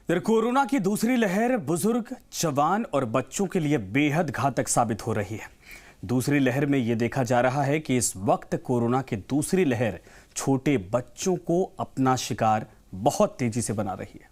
Corona की दूसरी लहर बुजुर्ग, जवान और बच्चों के लिए बेहद घातक साबित हो रही है। दूसरी लहर में ये देखा जा रहा है कि इस वक्त कोरोना की दूसरी लहर छोटे बच्चों को अपना शिकार बहुत तेजी से बना रही है।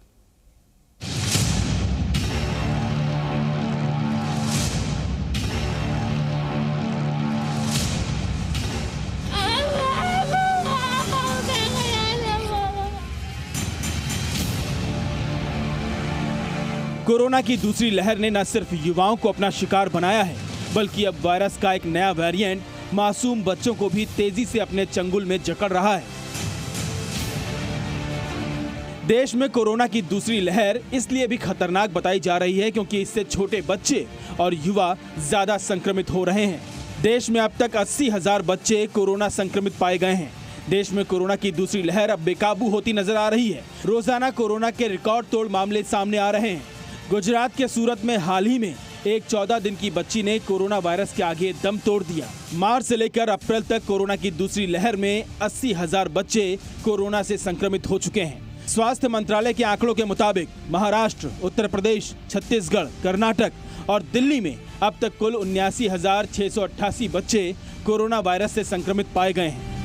कोरोना की दूसरी लहर ने न सिर्फ युवाओं को अपना शिकार बनाया है, बल्कि अब वायरस का एक नया वेरिएंट मासूम बच्चों को भी तेजी से अपने चंगुल में जकड़ रहा है। देश में कोरोना की दूसरी लहर इसलिए भी खतरनाक बताई जा रही है क्योंकि इससे छोटे बच्चे और युवा ज्यादा संक्रमित हो रहे हैं। देश में अब तक 80,000 बच्चे कोरोना संक्रमित पाए गए हैं। देश में कोरोना की दूसरी लहर अब बेकाबू होती नजर आ रही है। रोजाना कोरोना के रिकॉर्ड तोड़ मामले सामने आ रहे हैं। गुजरात के सूरत में हाल ही में एक 14 दिन की बच्ची ने कोरोना वायरस के आगे दम तोड़ दिया। मार्च से लेकर अप्रैल तक कोरोना की दूसरी लहर में 80,000 बच्चे कोरोना से संक्रमित हो चुके हैं। स्वास्थ्य मंत्रालय के आंकड़ों के मुताबिक महाराष्ट्र, उत्तर प्रदेश, छत्तीसगढ़, कर्नाटक और दिल्ली में अब तक कुल 79,688 बच्चे कोरोना वायरस से संक्रमित पाए गए हैं।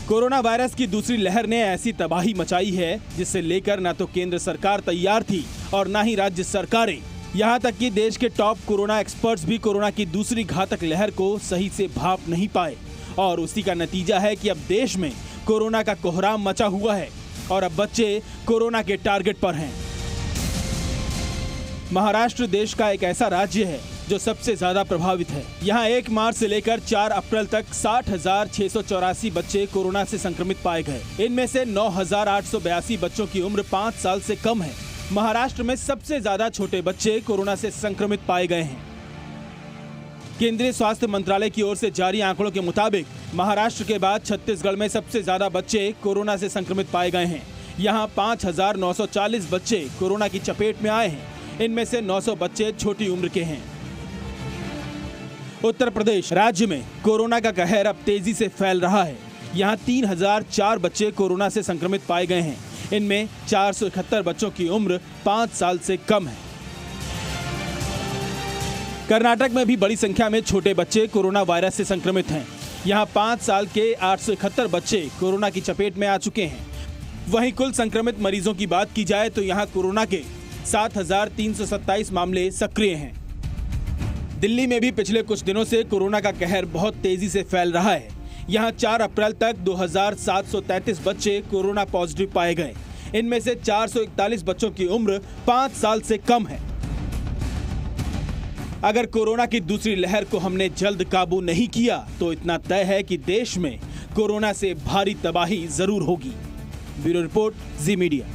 कोरोना वायरस की दूसरी लहर ने ऐसी तबाही मचाई है जिससे लेकर न तो केंद्र सरकार तैयार थी और न ही राज्य सरकारें। यहां तक कि देश के टॉप कोरोना एक्सपर्ट्स भी कोरोना की दूसरी घातक लहर को सही से भांप नहीं पाए और उसी का नतीजा है कि अब देश में कोरोना का कोहराम मचा हुआ है और अब बच्चे कोरोना के टारगेट पर हैं। महाराष्ट्र देश का एक ऐसा राज्य है जो सबसे ज्यादा प्रभावित है। यहाँ 1 मार्च से लेकर 4 अप्रैल तक 60,684 बच्चे कोरोना से संक्रमित पाए गए। इनमें से 9,882 बच्चों की उम्र 5 साल से कम है। महाराष्ट्र में सबसे ज्यादा छोटे बच्चे कोरोना से संक्रमित पाए गए हैं। केंद्रीय स्वास्थ्य मंत्रालय की ओर से जारी आंकड़ों के मुताबिक महाराष्ट्र के बाद छत्तीसगढ़ में सबसे ज्यादा बच्चे कोरोना से संक्रमित पाए गए हैं। यहाँ 5,940 बच्चे कोरोना की चपेट में आए हैं। इनमें से 900 बच्चे छोटी उम्र के हैं। उत्तर प्रदेश राज्य में कोरोना का कहर अब तेजी से फैल रहा है। यहाँ 3,004 बच्चे कोरोना से संक्रमित पाए गए हैं। इनमें 471 बच्चों की उम्र 5 साल से कम है। कर्नाटक में भी बड़ी संख्या में छोटे बच्चे कोरोना वायरस से संक्रमित हैं। यहाँ 5 साल के 871 बच्चे कोरोना की चपेट में आ चुके हैं। वहीं कुल संक्रमित मरीजों की बात की जाए तो यहाँ कोरोना के 7,327 मामले सक्रिय हैं। दिल्ली में भी पिछले कुछ दिनों से कोरोना का कहर बहुत तेजी से फैल रहा है। यहाँ 4 अप्रैल तक 2,733 बच्चे कोरोना पॉजिटिव पाए गए। इनमें से 441 बच्चों की उम्र 5 साल से कम है। अगर कोरोना की दूसरी लहर को हमने जल्द काबू नहीं किया तो इतना तय है कि देश में कोरोना से भारी तबाही जरूर होगी। ब्यूरो रिपोर्ट, जी मीडिया।